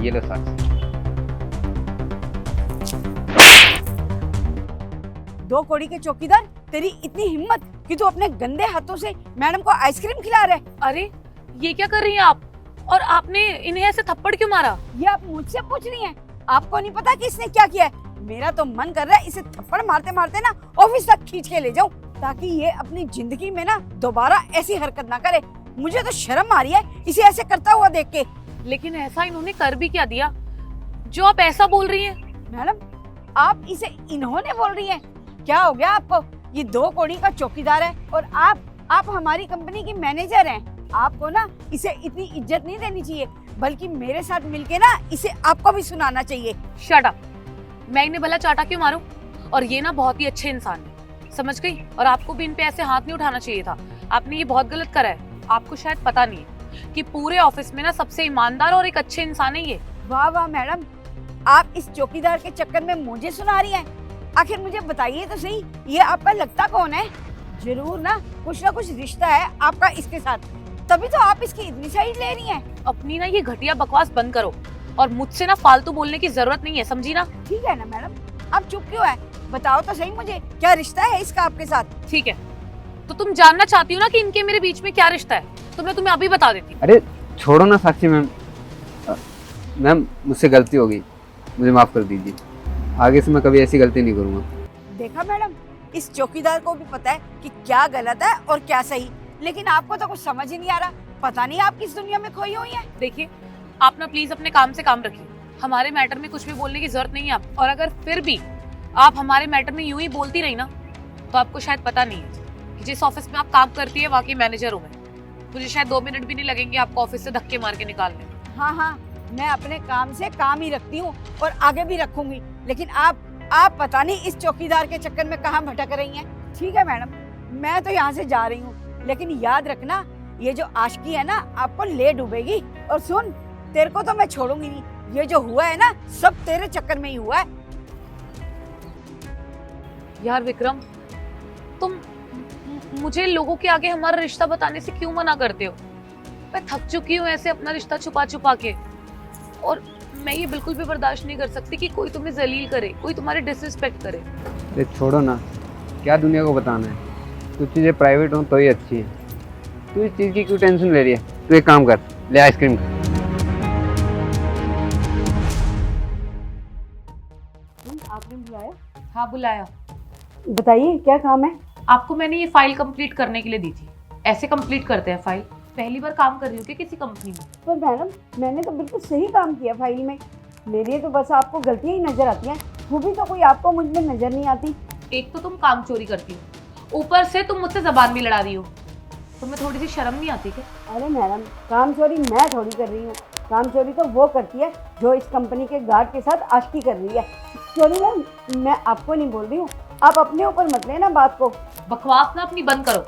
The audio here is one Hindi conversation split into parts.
ये लो साक्षी। 2 कौड़ी के चौकीदार, तेरी इतनी हिम्मत कि तू अपने गंदे हाथों से मैडम को आइसक्रीम खिला रहा है। अरे ये क्या कर रही हैं आप? और आपने इन्हें ऐसे थप्पड़ क्यों मारा? ये आप मुझसे पूछ रही हैं? आपको नहीं पता कि इसने क्या किया है? मेरा तो मन कर रहा है इसे थप्पड़ मारते मारते ना ऑफिस तक खींच के ले जाऊं, ताकि ये अपनी जिंदगी में ना दोबारा ऐसी हरकत ना करे। मुझे तो शर्म आ रही है इसे ऐसे करता हुआ देख के। लेकिन ऐसा इन्होंने कर भी क्या दिया जो आप ऐसा बोल रही हैं? मैडम, आप इसे इन्होंने बोल रही हैं? क्या हो गया आपको? ये 2 कौड़ी का चौकीदार है और आप हमारी कंपनी की मैनेजर हैं। आपको ना इसे इतनी इज्जत नहीं देनी चाहिए, बल्कि मेरे साथ मिलके ना इसे आपको भी सुनाना चाहिए। Shut up. मैं इन्हें भला चाटा क्यों मारूं? और ये ना बहुत ही अच्छे इंसान है, समझ गई? और आपको भी इन पे ऐसे हाथ नहीं उठाना चाहिए था। आपने ये बहुत गलत करा है। आपको शायद पता नहीं है कि पूरे ऑफिस में ना सबसे ईमानदार और एक अच्छे इंसान है ये। वाह वाह मैडम, आप इस चौकीदार के चक्कर में मुझे सुना रही हैं। आखिर मुझे बताइए तो सही, ये आपका लगता कौन है? जरूर ना कुछ रिश्ता है आपका इसके साथ, तभी तो आप इसकी इतनी साइड ले रही हैं। अपनी ना ये घटिया बकवास बंद करो और मुझसे ना फालतू बोलने की जरूरत नहीं है, समझी ना? ठीक है ना मैडम, आप चुप क्यों है? बताओ तो सही मुझे, क्या रिश्ता है इसका आपके साथ? ठीक है, तो तुम जानना चाहती हो ना कि इनके मेरे बीच में क्या रिश्ता है, तो मैं तुम्हें अभी बता देती हूँ। अरे छोड़ो ना साक्षी मैम। मैम मुझसे गलती हो गई, मुझे माफ़ कर दीजिए। आगे से मैं कभी ऐसी गलती नहीं करूँगा। देखा मैडम, इस चौकीदार को भी पता है कि क्या गलत है और क्या सही, लेकिन आपको तो कुछ समझ ही नहीं आ रहा। पता नहीं आप किस दुनिया में खोई हुई हैं। देखिए, आप ना प्लीज अपने काम से काम रखिए। हमारे मैटर में कुछ भी बोलने की जरूरत नहीं है आप। और अगर फिर भी आप हमारे मैटर में यूं ही बोलती रही ना, तो आपको शायद पता नहीं है कि जिस ऑफिस में आप काम करती है वहाँ की मैनेजर हूँ मैं। मुझे शायद 2 मिनट भी नहीं लगेंगे आपको ऑफिस से धक्के मार के निकालने में। हाँ, मैं अपने काम से काम ही रखती हूँ और आगे भी रखूंगी, लेकिन आप पता नहीं इस चौकीदार के चक्कर में कहाँ भटक रही हैं। ठीक है मैडम, मैं तो यहाँ से जा रही हूँ, लेकिन याद रखना ये जो आशिकी है ना आपको ले डूबेगी। और सुन, तेरे को तो मैं छोड़ूंगी नहीं। ये जो हुआ है ना सब तेरे चक्कर में ही हुआ है। यार विक्रम, तुम मुझे लोगों के आगे हमारा रिश्ता बताने से क्यों मना करते हो? मैं थक चुकी हूँ ऐसे अपना रिश्ता छुपा छुपा के। और मैं ये बिल्कुल भी बर्दाश्त नहीं कर सकती कि कोई तुम्हें जलील करे, कोई तुम्हारी डिसरिस्पेक्ट करे। अरे छोड़ो ना, क्या दुनिया को बताना है? कुछ चीज़ें प्राइवेट हो तो ही अच्छी है। तू इस चीज़ की क्यों टेंशन ले रही है? तू एक काम कर, ले आइसक्रीम खा। आपने बुलाया? हाँ बुलाया। बताइए क्या काम है? आपको मैंने ये फाइल कंप्लीट करने के लिए दी थी। ऐसे कंप्लीट करते हैं फाइल? पहली बार काम कर रही हो क्या किसी कंपनी में? पर मैडम, मैंने तो बिल्कुल सही काम किया फाइल में। मेरे तो बस आपको गलतियां ही नजर आती हैं, वो भी तो कोई आपको मुझ में नजर नहीं आती। एक तो तुम काम चोरी करती हो, ऊपर से तुम मुझसे जबान भी लड़ा रही हो। तुम्हें थोड़ी सी शर्म नहीं आती क्या? अरे मैडम, काम चोरी मैं थोड़ी कर रही हूँ। काम चोरी तो वो करती है जो इस कंपनी के गार्ड के साथ आशिकी कर रही है। चोरी मैम, मैं आपको नहीं बोल रही हूँ, आप अपने ऊपर मत लेना बात को। बकवास ना अपनी बंद करो।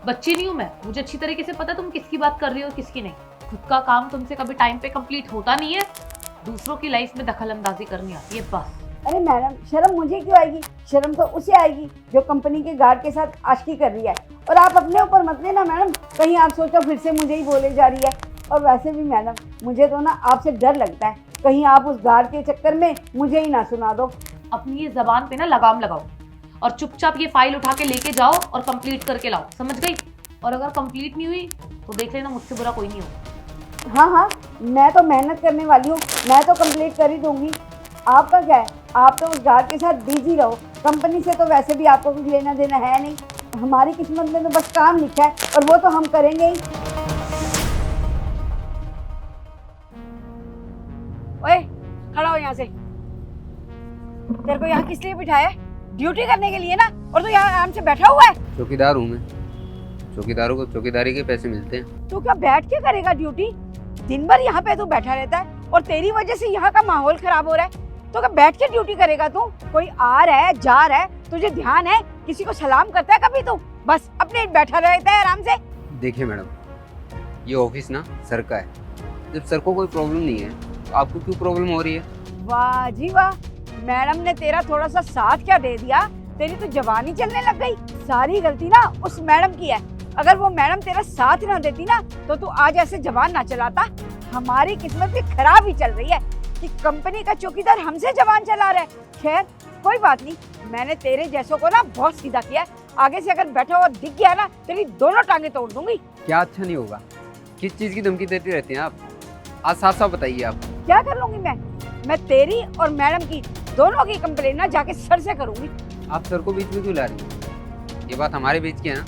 बच्ची नहीं हूँ मैं, मुझे अच्छी तरीके से पता तुम किसकी बात कर रही हो किसकी नहीं। खुद का काम तुमसे कभी टाइम पे कंप्लीट होता नहीं है, दूसरों की लाइफ में दखल अंदाजी करनी आती है बस। अरे मैडम, शर्म मुझे क्यों आएगी? शर्म तो उसे आएगी जो कंपनी के गार्ड के साथ आशिकी कर रही है। और आप अपने ऊपर मत लेना मैडम, कहीं आप सोचो फिर से मुझे ही बोले जा रही है। और वैसे भी मैडम, मुझे तो ना आपसे डर लगता है, कहीं आप उस गार्ड के चक्कर में मुझे ही ना सुना दो। अपनी ये जबान पे ना लगाम लगाओ और चुपचाप ये फाइल उठा के लेके जाओ और कंप्लीट करके लाओ, समझ गई? और अगर कंप्लीट नहीं हुई तो देख लेना, मुझसे बुरा कोई नहीं होगा। हाँ, मैं तो मेहनत करने वाली हूँ, मैं तो कंप्लीट कर ही दूंगी। आपका क्या है, आप तो उस गार्ड के साथ बिजी रहो। कंपनी से तो वैसे भी आपको कुछ लेना देना है नहीं। हमारी किस्मत में तो बस काम लिखा है और वो तो हम करेंगे ही। ओए, खड़ा हो यहाँ से। तेरे को यहाँ किस लिए बिठाया है? ड्यूटी करने के लिए ना, और तू यहाँ आराम से बैठा हुआ है। चौकीदार हूँ मैं, चौकीदारों को चौकीदारी के पैसे मिलते हैं। तू क्या बैठ के करेगा ड्यूटी? दिन भर यहाँ पे तू बैठा रहता है और तेरी वजह से यहाँ का माहौल खराब हो रहा है। तो क्या बैठ के ड्यूटी करेगा तू? कोई आ रहा है जा रहा है, तुझे ध्यान है? किसी को सलाम करता है कभी तू? बस अपने बैठा रहता है आराम से। देखिए मैडम, ये ऑफिस ना सर का है। जब सर को कोई प्रॉब्लम नहीं है तो आपको क्यों प्रॉब्लम हो रही है? वाह जी वाह, मैडम ने तेरा थोड़ा सा साथ क्या दे दिया, तेरी तो जवानी चलने लग गई। सारी गलती ना उस मैडम की है। अगर वो मैडम तेरा साथ ना देती ना तो तू आज ऐसे जवान ना चलाता। हमारी किस्मत भी खराब ही चल रही है कि कंपनी का चौकीदार हमसे जबान चला रहा है। खैर कोई बात नहीं, मैंने तेरे जैसों को ना बहुत सीधा किया है। आगे से अगर बैठा हुआ दिख गया ना, तेरी दोनों टांगे तोड़ दूंगी। क्या अच्छा नहीं होगा? किस चीज़ की धमकी देती रहती हैं आप? आज साफ साफ बताइए आप। क्या कर लूंगी मैं तेरी और मैडम की दोनों की कंप्लेन ना जाके सर से करूंगी। आप सर को बीच में क्यों ला रही हैं? ये बात हमारे बीच की है ना,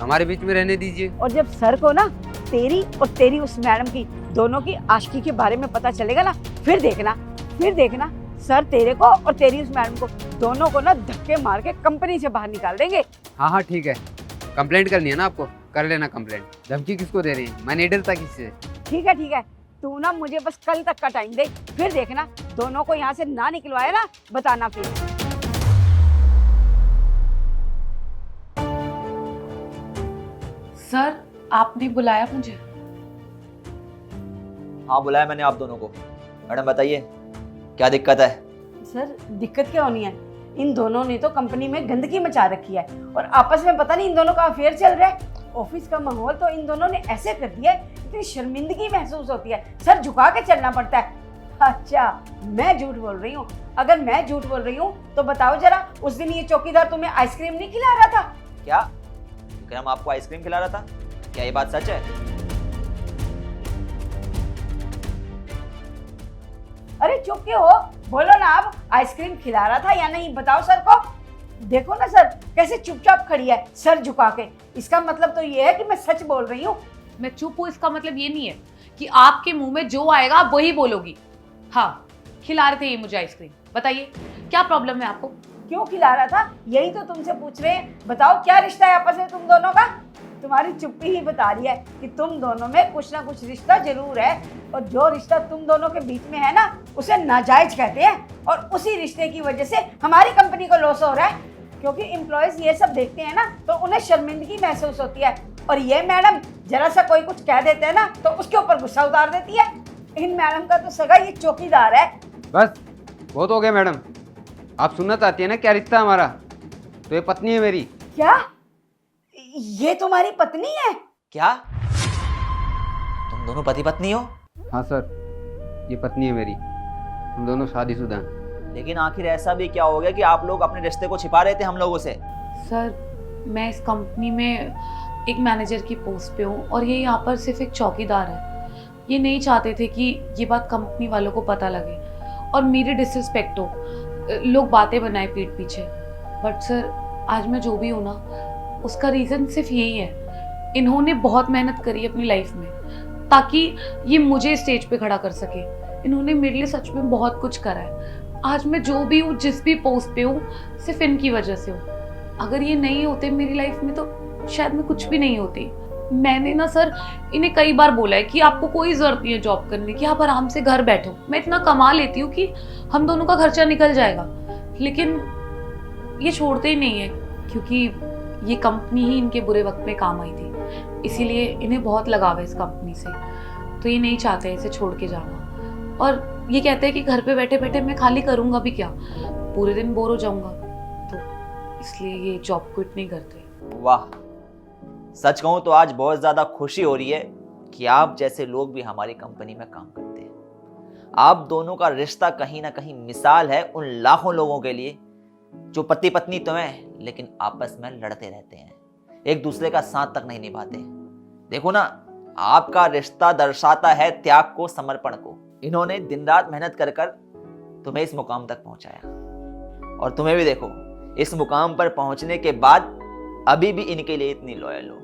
हमारे बीच में रहने दीजिए। और जब सर को ना तेरी और तेरी उस मैडम की दोनों की आशिकी के बारे में पता चलेगा ना, फिर देखना सर तेरे को और तेरी उस मैडम को दोनों को ना धक्के मार के कंपनी से बाहर निकाल देंगे। हाँ ठीक है, कंप्लेंट करनी है ना आपको, कर लेना कंप्लेंट। धमकी किसको दे रही है? मैं नहीं डरता किससे। ठीक है, तू ना मुझे बस कल तक का टाइम दे, फिर देखना दोनों को यहाँ से ना निकलवाया ना, बताना फिर। सर आपने बुलाया मुझे? हाँ बुलाया मैंने आप दोनों को। मैडम बताइए क्या दिक्कत है? सर दिक्कत क्या होनी है, इन दोनों ने तो कंपनी में गंदगी मचा रखी है और आपस में पता नहीं इन दोनों का अफेयर चल रहा है। ऑफिस का माहौल तो इन दोनों ने ऐसे कर दिया है, इतनी शर्मिंदगी महसूस होती है, सर झुका के चलना पड़ता है। अच्छा मैं झूठ बोल रही हूँ? अगर मैं झूठ बोल रही हूँ तो बताओ जरा, उस दिन ये चौकीदार तुम्हें आइसक्रीम नहीं खिला रहा था? क्या विक्रम आपको आइसक्रीम खिला रहा था? क्या ये बात सच है? अरे चुप क्यों हो, बोलो ना, आप आइसक्रीम खिला रहा था या नहीं, बताओ सर को। देखो ना सर कैसे चुपचाप खड़ी है सर झुका के, इसका मतलब तो ये है कि मैं सच बोल रही हूँ। मैं चुप हूँ इसका मतलब ये नहीं है कि आपके मुंह में जो आएगा आप वही बोलोगी। हाँ खिला रहे थे ये मुझे आइसक्रीम, बताइए क्या प्रॉब्लम है आपको? क्यों खिला रहा था यही तो तुमसे पूछ रहे हैं, बताओ क्या रिश्ता है आपस में तुम दोनों का? तुम्हारी चुप्पी ही बता रही है कि तुम दोनों में कुछ ना कुछ रिश्ता जरूर है, और जो रिश्ता तुम दोनों के बीच में है ना, उसे नाजायज कहते हैं, और उसी रिश्ते की वजह से हमारी कंपनी को लॉस हो रहा है, क्योंकि एम्प्लॉयज ये सब देखते हैं ना तो उन्हें शर्मिंदगी महसूस होती है, और ये मैडम जरा सा कोई कुछ कह देते हैं ना तो उसके ऊपर गुस्सा उतार देती है। इन मैडम का तो सगा ये चौकीदार है। बस बहुत हो गया मैडम, आप सुनना चाहती है ना क्या रिश्ता हमारा? तो ये पत्नी है मेरी। क्या ये तुम्हारी पत्नी है? क्या तुम दोनों पति पत्नी हो? हाँ सर, ये पत्नी है मेरी, हम दोनों शादीशुदा हैं। लेकिन आखिर ऐसा भी क्या हो गया कि आप लोग अपने रिश्ते को छिपा रहे थे हम लोगों से? सर मैं इस कंपनी में एक मैनेजर की पोस्ट पे हूँ और ये यहाँ पर सिर्फ एक चौकीदार है। ये नहीं चाहते थे कि ये बात कंपनी वालों को पता लगे और मेरी डिसरिस्पेक्ट हो, लोग बातें बनाए पीठ पीछे। बट सर आज मैं जो भी हूँ ना, उसका रीज़न सिर्फ यही है, इन्होंने बहुत मेहनत करी अपनी लाइफ में ताकि ये मुझे स्टेज पे खड़ा कर सके। इन्होंने मेरे लिए सच में बहुत कुछ करा है। आज मैं जो भी हूँ, जिस भी पोस्ट पे हूँ, सिर्फ इनकी वजह से हूँ। अगर ये नहीं होते मेरी लाइफ में तो शायद मैं कुछ भी नहीं होती। मैंने ना सर इन्हें कई बार बोला है कि आपको कोई ज़रूरत नहीं है जॉब करने की, आप आराम से घर बैठो, मैं इतना कमा लेती हूँ कि हम दोनों का खर्चा निकल जाएगा। लेकिन ये छोड़ते ही नहीं है, क्योंकि ये कंपनी ही इनके बुरे वक्त में काम आई थी, इसीलिए इन्हें बहुत लगाव है इस कंपनी से। तो ये नहीं चाहते इसे छोड़ के जाना, और ये कहते हैं कि घर पे बैठे बैठे मैं खाली करूँगा भी क्या, पूरे दिन बोर हो जाऊँगा, तो इसलिए ये जॉब क्विट नहीं करते। वाह, सच कहूं तो आज बहुत ज्यादा खुशी हो रही है कि आप जैसे लोग भी हमारी कंपनी में काम करते हैं। आप दोनों का रिश्ता कहीं ना कहीं मिसाल है उन लाखों लोगों के लिए जो पति पत्नी तो हैं लेकिन आपस में लड़ते रहते हैं, एक दूसरे का साथ तक नहीं निभाते। देखो ना, आपका रिश्ता दर्शाता है त्याग को, समर्पण को। इन्होंने दिन रात मेहनत कर कर तुम्हें इस मुकाम तक पहुंचाया, और तुम्हें भी देखो इस मुकाम पर पहुंचने के बाद अभी भी इनके लिए इतनी लॉयल हो।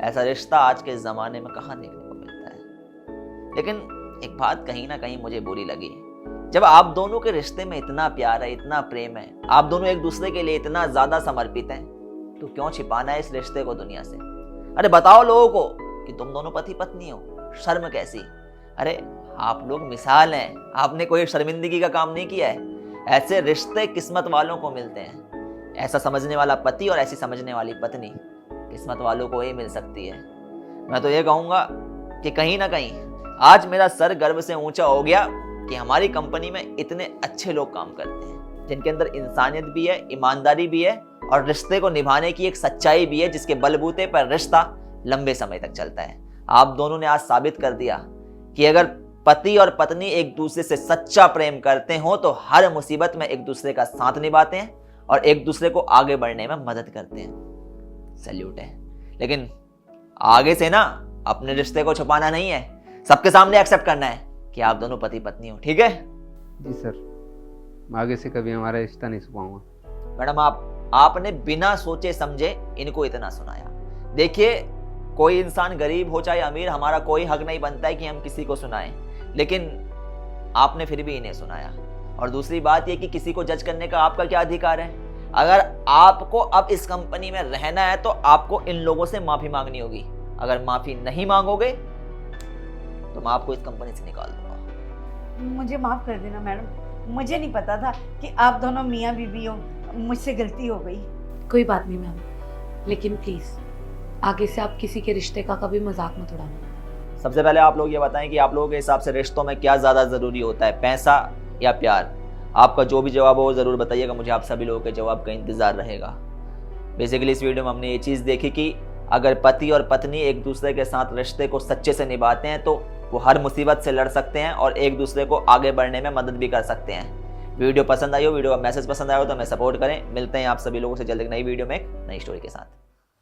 ऐसा रिश्ता आज के ज़माने में कहाँ देखने को मिलता है। लेकिन एक बात कहीं ना कहीं मुझे बुरी लगी, जब आप दोनों के रिश्ते में इतना प्यार है, इतना प्रेम है, आप दोनों एक दूसरे के लिए इतना ज़्यादा समर्पित हैं, तो क्यों छिपाना है इस रिश्ते को दुनिया से? अरे बताओ लोगों को कि तुम दोनों पति पत्नी हो, शर्म कैसी? अरे आप लोग मिसाल हैं, आपने कोई शर्मिंदगी का काम नहीं किया है। ऐसे रिश्ते किस्मत वालों को मिलते हैं। ऐसा समझने वाला पति और ऐसी समझने वाली पत्नी किस्मत वालों को ही मिल सकती है। मैं तो ये कहूँगा कि कहीं ना कहीं आज मेरा सर गर्व से ऊंचा हो गया कि हमारी कंपनी में इतने अच्छे लोग काम करते हैं, जिनके अंदर इंसानियत भी है, ईमानदारी भी है, और रिश्ते को निभाने की एक सच्चाई भी है, जिसके बलबूते पर रिश्ता लंबे समय तक चलता है। आप दोनों ने आज साबित कर दिया कि अगर पति और पत्नी एक दूसरे से सच्चा प्रेम करते हो तो हर मुसीबत में एक दूसरे का साथ निभाते हैं और एक दूसरे को आगे बढ़ने में मदद करते हैं। सैल्यूट है। लेकिन आगे से ना अपने रिश्ते को छुपाना नहीं है, सबके सामने एक्सेप्ट करना है कि आप दोनों पति पत्नी हो, ठीक है? जी सर, मैं आगे से कभी हमारा रिश्ता नहीं छुपाऊंगा। मैडम आपने बिना सोचे समझे इनको इतना सुनाया। देखिए, कोई इंसान गरीब हो चाहे अमीर, हमारा कोई हक नहीं बनता है कि हम किसी को सुनाएं, लेकिन आपने फिर भी इन्हें सुनाया। और दूसरी बात यह कि किसी को जज करने का आपका क्या अधिकार है? अगर आपको अब इस कंपनी में रहना है तो आपको इन लोगों से माफी मांगनी होगी। अगर माफी नहीं मांगोगे तो मैं आपको इस कंपनी से निकाल दूंगा। मुझे माफ कर देना मैडम, मुझे नहीं पता था कि आप दोनों मियाँ बीवी हो, मुझसे गलती हो गई। कोई बात नहीं मैम, लेकिन प्लीज आगे से आप किसी के रिश्ते का कभी मजाक मत उड़ाना। सबसे पहले आप लोग ये बताएं कि आप लोगों के हिसाब से रिश्तों में क्या ज्यादा जरूरी होता है, पैसा या प्यार? आपका जो भी जवाब हो वो जरूर बताइएगा, मुझे आप सभी लोगों के जवाब का इंतजार रहेगा। बेसिकली इस वीडियो में हमने ये चीज़ देखी कि अगर पति और पत्नी एक दूसरे के साथ रिश्ते को सच्चे से निभाते हैं तो वो हर मुसीबत से लड़ सकते हैं और एक दूसरे को आगे बढ़ने में मदद भी कर सकते हैं। वीडियो पसंद आई हो, वीडियो का मैसेज पसंद आया हो तो हमें सपोर्ट करें। मिलते हैं आप सभी लोगों से जल्द एक नई वीडियो में एक नई स्टोरी के साथ।